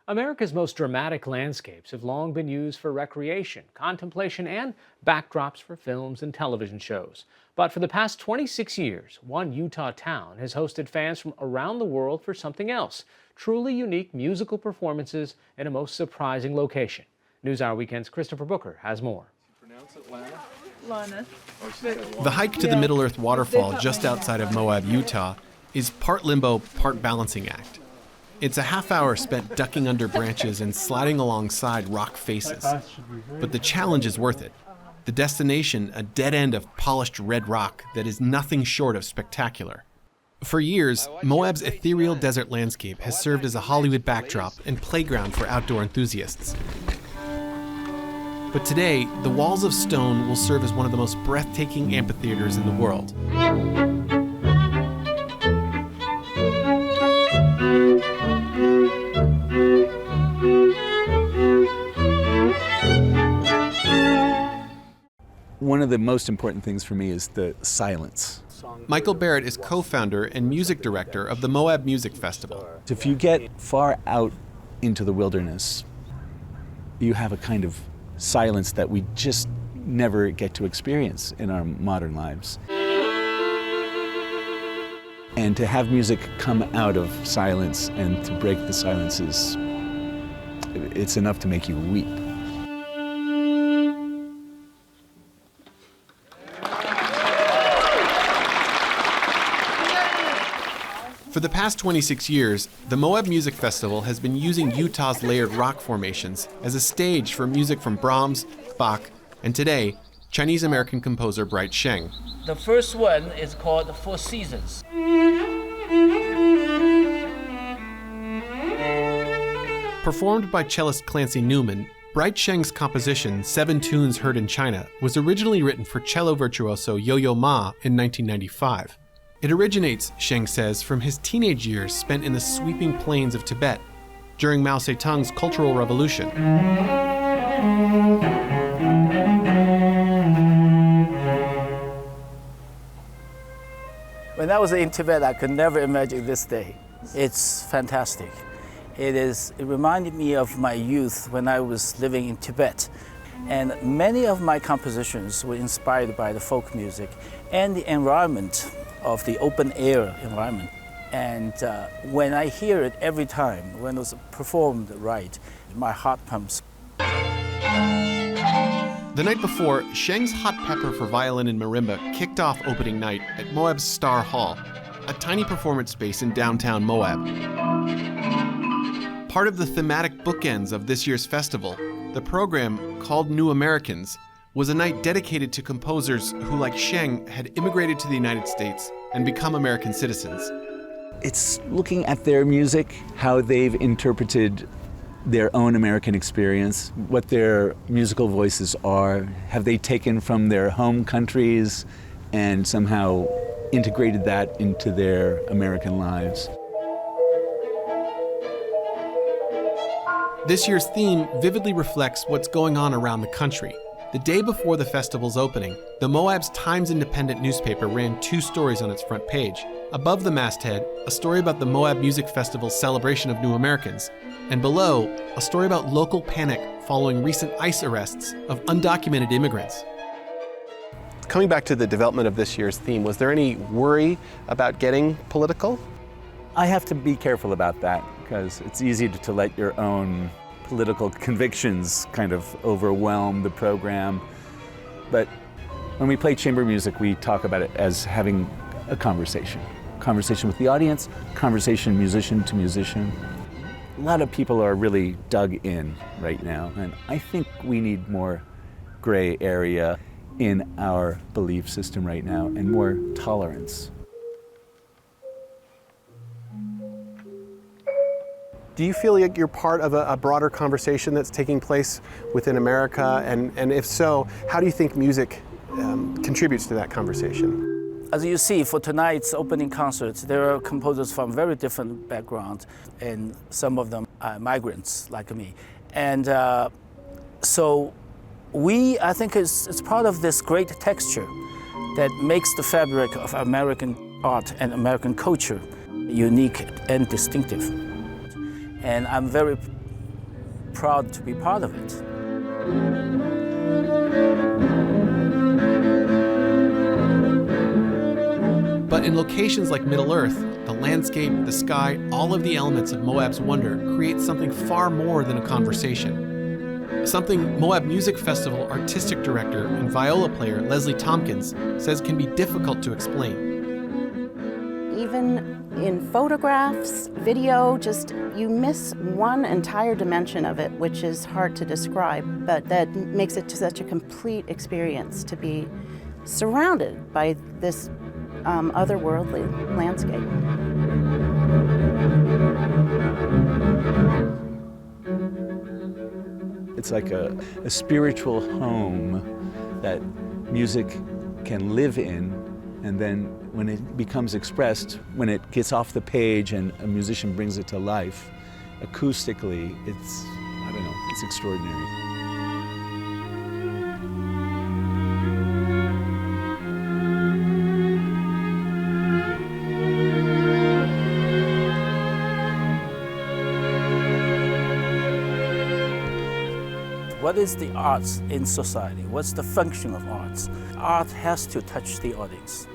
America's most dramatic landscapes have long been used for recreation, contemplation, and backdrops for films and television shows. But for the past 26 years, one Utah town has hosted fans from around the world for something else, truly unique musical performances in a most surprising location. NewsHour Weekend's Christopher Booker has more. The hike to the Middle Earth waterfall just outside of Moab, Utah, is part limbo, part balancing act. It's a half hour spent ducking under branches and sliding alongside rock faces. But the challenge is worth it. The destination, a dead end of polished red rock that is nothing short of spectacular. For years, Moab's ethereal desert landscape has served as a Hollywood backdrop and playground for outdoor enthusiasts. But today, the walls of stone will serve as one of the most breathtaking amphitheaters in the world. One of the most important things for me is the silence. Michael Barrett is co-founder and music director of the Moab Music Festival. If you get far out into the wilderness, you have a kind of silence that we just never get to experience in our modern lives. And to have music come out of silence and to break the silences, it's enough to make you weep. For the past 26 years, the Moab Music Festival has been using Utah's layered rock formations as a stage for music from Brahms, Bach, and today, Chinese-American composer Bright Sheng. The first one is called Four Seasons. Performed by cellist Clancy Newman, Bright Sheng's composition, Seven Tunes Heard in China, was originally written for cello virtuoso Yo-Yo Ma in 1995. It originates, Sheng says, from his teenage years spent in the sweeping plains of Tibet during Mao Zedong's Cultural Revolution. When I was in Tibet, I could never imagine this day. It's fantastic. It reminded me of my youth when I was living in Tibet. And many of my compositions were inspired by the folk music and the environment of the open air environment. And when I hear it every time, when it's performed right, my heart pumps. The night before, Sheng's Hot Pepper for Violin and Marimba kicked off opening night at Moab's Star Hall, a tiny performance space in downtown Moab. Part of the thematic bookends of this year's festival, the program, called New Americans, was a night dedicated to composers who, like Sheng, had immigrated to the United States and become American citizens. It's looking at their music, how they've interpreted their own American experience, what their musical voices are, have they taken from their home countries and somehow integrated that into their American lives. This year's theme vividly reflects what's going on around the country. The day before the festival's opening, the Moab's Times Independent newspaper ran 2 stories on its front page. Above the masthead, a story about the Moab Music Festival's celebration of New Americans, and below, a story about local panic following recent ICE arrests of undocumented immigrants. Coming back to the development of this year's theme, was there any worry about getting political? I have to be careful about that because it's easy to let your own political convictions kind of overwhelm the program. But when we play chamber music, we talk about it as having a conversation with the audience, conversation musician to musician. A lot of people are really dug in right now, and I think we need more gray area in our belief system right now and more tolerance. Do you feel like you're part of a broader conversation that's taking place within America? And if so, how do you think music contributes to that conversation? As you see, for tonight's opening concert, there are composers from very different backgrounds, and some of them are migrants like me. And so I think it's part of this great texture that makes the fabric of American art and American culture unique and distinctive. And I'm very proud to be part of it. But in locations like Middle-earth, the landscape, the sky, all of the elements of Moab's wonder create something far more than a conversation. Something Moab Music Festival artistic director and viola player Leslie Tompkins says can be difficult to explain. Even in photographs, video, just you miss one entire dimension of it, which is hard to describe, but that makes it such a complete experience to be surrounded by this otherworldly landscape. It's like a spiritual home that music can live in, and then when it becomes expressed, when it gets off the page and a musician brings it to life, acoustically, it's extraordinary. What is the arts in society? What's the function of arts? Art has to touch the audience,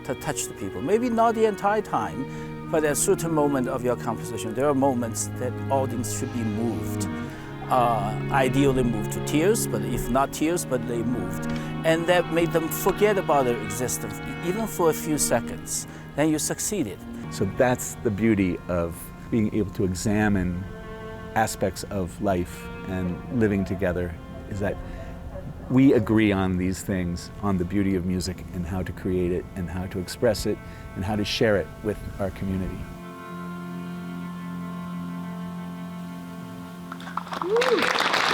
to touch the people. Maybe not the entire time, but at a certain moment of your composition, there are moments that audience should be moved. Ideally moved to tears, but if not tears, but they moved. And that made them forget about their existence, even for a few seconds. Then you succeeded. So that's the beauty of being able to examine aspects of life and living together, is that we agree on these things, on the beauty of music and how to create it and how to express it and how to share it with our community. Woo.